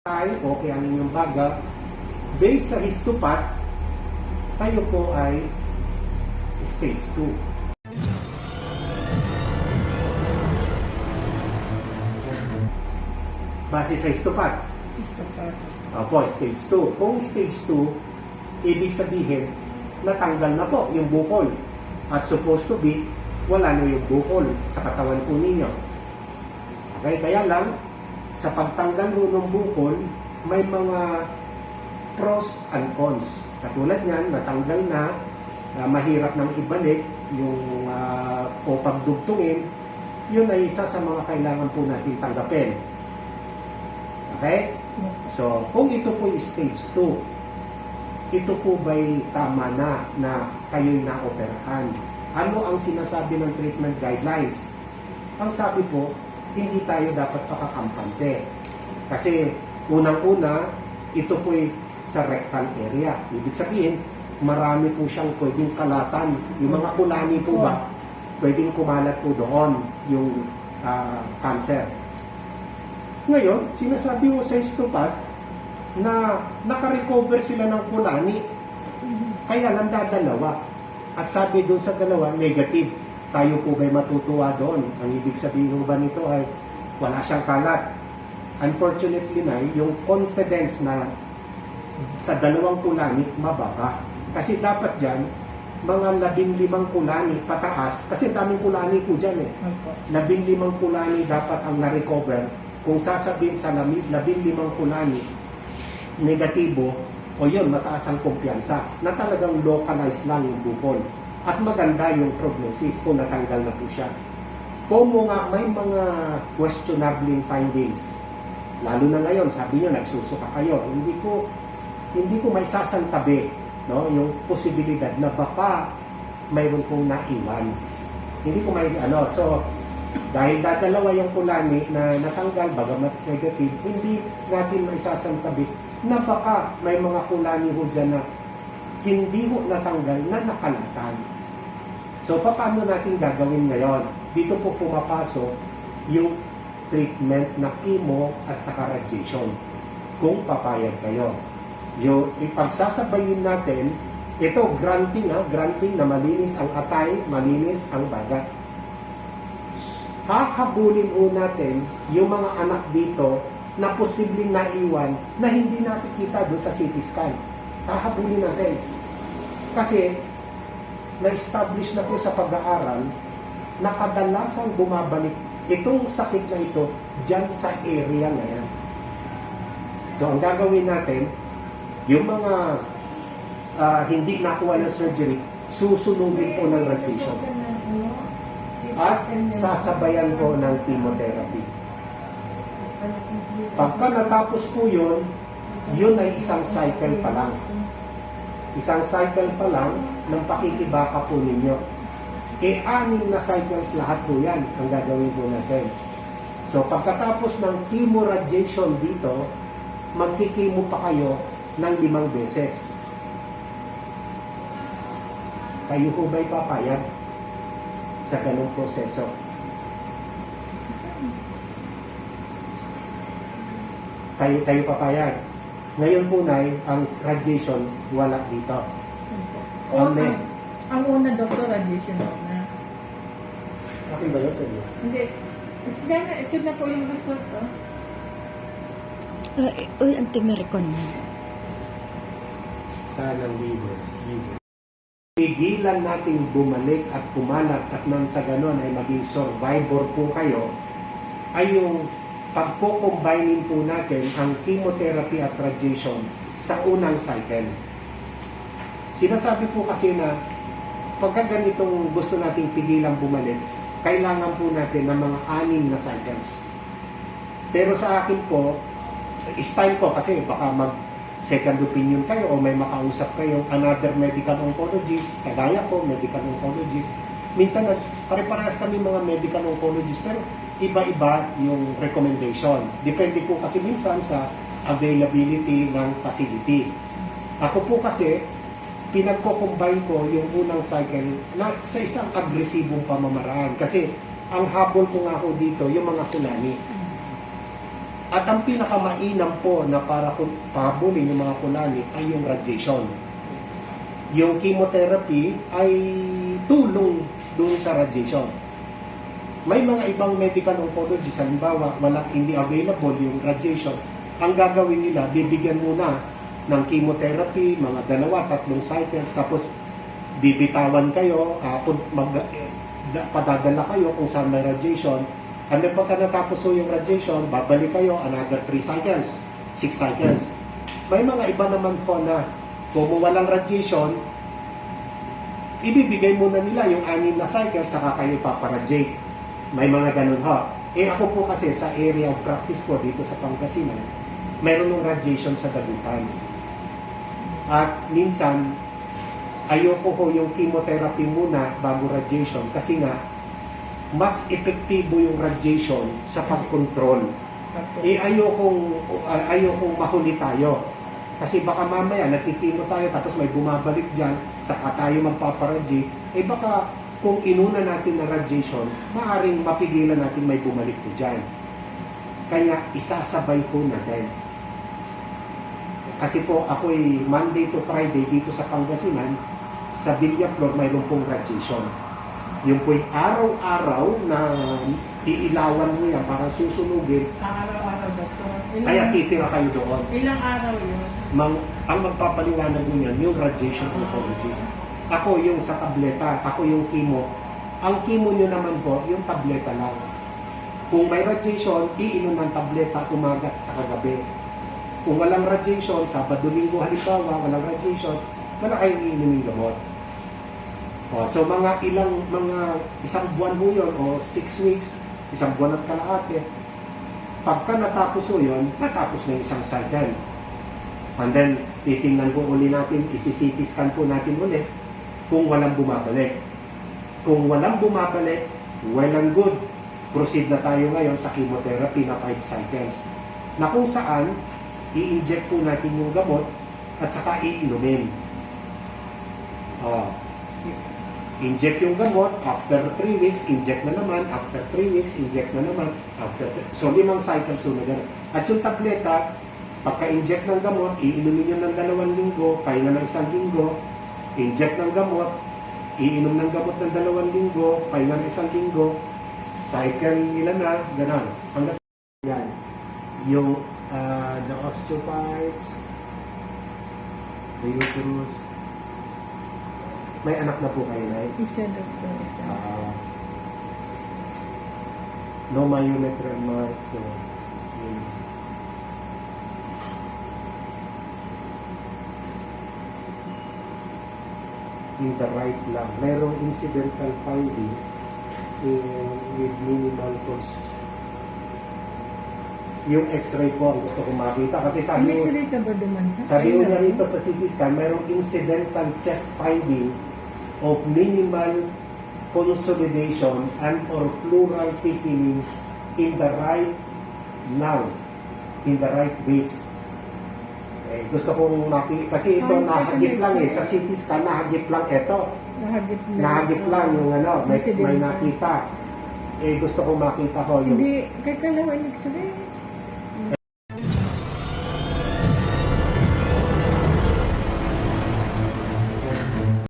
Okay ang inyong baga, based sa histopath, tayo po ay stage 2. Base sa histopath. Opo, stage 2. Kung stage 2, ibig sabihin, natanggal na po yung bukol. At supposed to be, wala na yung bukol sa katawan po ninyo. Okay, kaya lang, sa pagtanggal ng bukol, may mga pros and cons. Katulad niyan, natanggal na, mahirap nang ibalik yung o pagdugtungin, yun ay isa sa mga kailangan po natin tanggapin. Okay? So, kung ito po yung stage 2, ito po ba'y tama na kayo'y naoperahan? Ano ang sinasabi ng treatment guidelines? Ang sabi po, hindi tayo dapat pakakampante. Kasi unang-una, ito po'y sa rectal area. Ibig sabihin, marami po siyang pwedeng kalatan. Yung mga kulani po ba, pwedeng kumalat po doon yung cancer. Ngayon, sinasabi mo sa histopath na nakarecover sila ng kulani. Kaya lang dadalawa. At sabi doon sa dalawa, negative. Tayo po ba'y matutuwa doon? Ang ibig sabihin ba nito ay wala siyang kalat. Unfortunately na, yung confidence na sa dalawang kulani, mababa. Kasi dapat dyan, mga 15 kulani pataas, kasi daming kulani po dyan eh. 15 kulani dapat ang na-recover. Kung sasabihin sa 15 kulani, negatibo, o yun, mataas ang kumpiyansa, na talagang localized lang yung bukol. At maganda yung prognosis kung natanggal na po siya. Kung nga may mga questionable findings, lalo na ngayon, sabi nyo, nagsusuka kayo, hindi ko may sasantabi, no, yung posibilidad na baka mayroon kong naiwan. Hindi ko may, so, dahil dadalawa yung kulani na natanggal, bagamat negative, hindi natin may sasantabi na baka may mga kulani ho dyan na hindi ho natanggal na nakalatan. So, paano natin gagawin ngayon? Dito po pumapasok yung treatment na chemo at saka radiation. Kung papayag kayo. Yung ipagsasabayin natin, ito granting na malinis ang atay, malinis ang bagat. Hahabulin po natin yung mga anak dito na posibleng naiwan na hindi nakikita doon sa CT scan. Hahabulin natin. Kasi na-establish na po sa pag-aaral na kadalasang bumabalik itong sakit na ito dyan sa area na yan. So, ang gagawin natin, yung mga hindi nakuha ng surgery, susunugin po ng radiation. At sasabayan po ng chemotherapy. Pagka natapos po yun ay isang cycle pa lang. Isang cycle pa lang ng pakikibaka po ninyo. 6 na cycles lahat po yan ang gagawin po natin. So, pagkatapos ng chemo-radiation dito, magkikimo pa kayo ng 5 beses. Kayo po ba'y papayag sa ganong proseso? Kayo papayag. Ngayon po, Nay, ang radiation, wala dito. Ang una, Dr. radiation na. Akin ba yun sa inyo? Hindi. Sige na, ito na po yung result. Uy, ang timerikon mo. Sana liver. Pigilan nating bumalik at kumalat at nang sa ganon ay maging survivor po kayo, ay yung pagko-combining po natin ang chemotherapy at radiation sa unang cycle. Sinasabi po kasi na pagka ganitong gusto nating pigilan bumalik, kailangan po natin ng mga 6 na cycles. Pero sa akin po, style ko kasi baka mag-second opinion kayo o may makausap kayo, another medical oncologist, kagaya ko, medical oncologist. Minsan, pare-parehas kami mga medical oncologist, pero iba-iba yung recommendation. Depende po kasi minsan sa availability ng facility. Ako po kasi, pinagko-combine ko yung unang cycle na sa isang agresibong pamamaraan. Kasi ang habol ko nga ho dito, yung mga kulani. At ang pinakamainam po na para pahabulin yung mga kunani ay yung radiation. Yung chemotherapy ay tulong doon sa radiation. May mga ibang medical oncologists, halimbawa, hindi available yung radiation. Ang gagawin nila, bibigyan muna ng chemotherapy, mga 2-3 cycles, tapos bibitawan kayo, padadala kayo kung saan may radiation. And then pagka natapos po yung radiation, babalik kayo another 3 cycles, 6 cycles. May mga iba naman po na kung walang radiation, ibibigay muna nila yung 6 na cycles, saka kayo paparadiate. May mga ganun ho. Ako po kasi sa area of practice ko dito sa Pangasinan, mayroon ng radiation sa Dagupan. At minsan, ayoko ko yung chemotherapy muna bago radiation kasi nga, mas epektibo yung radiation sa pag-control. Ayokong mahuli tayo. Kasi baka mamaya nagkikimo tayo tapos may bumabalik dyan, saka tayo magpaparadiate, baka kung inuna natin na radiation, maaaring mapigilan natin may bumalik po dyan. Kaya isasabay po natin. Kasi po ako'y Monday to Friday dito sa Pangasinan, sa Villaflor mayroon pong radiation. Yung po'y araw-araw na iilawan mo yan, parang susunugin, Araw-araw, doktor. kaya titira kayo doon. Ilang araw yun? Ang magpapaliwanag mo yan, yung radiation oncologist. Ako yung sa tableta, ako yung chemo. Ang chemo nyo naman po, yung tableta lang. Kung may radiation, iinom ng tableta umaga sa kagabi. Kung walang radiation, Sabado, Linggo, halimbawa, walang radiation, wala kayong iinumin gamot. So mga isang buwan mo yun, o 6 weeks, isang buwan at kalahati, pagka natapos mo yun, natapos na yung isang cycle. And then, titingnan po uli natin, isi-CT scan po natin ulit kung walang bumabalik. Kung walang bumabalik, well and good. Proceed na tayo ngayon sa chemotherapy na 5 cycles. Na kung saan, i-inject po natin yung gamot at saka iinumin. Inject yung gamot, after 3 weeks, inject na naman, after 3 weeks, inject na naman, so 5 cycles na gano'n. At yung tableta, pagka-inject ng gamot, iinumin nyo ng 2 linggo, pahinga ng 1 linggo, inject ng gamot, iinom ng gamot ng 2 linggo, pahinga ng 1 linggo, cycle ilan na, gano'n. Hanggang yan. Yung the osteophytes, the uterus, may anak na po kayo, Nay? Isa, doktor. Isa. No myometrial mass. So, in the right lung. Mayroong incidental finding with minimal cause. Yung x-ray po ang gusto kong makita kasi sabi mo, X-ray ka ba duman sa? sabi mo niya rito sa CT scan, mayroong incidental chest finding of minimal consolidation and or pleural thickening in the right lung, in the right waist. Gusto kong makita, kasi ito nahagip lang sa CT scan, nahagip lang ito. Nahagip lang yung may nakita. Gusto kong makita ko yung... Hindi, kahit kalawa yung X-ray.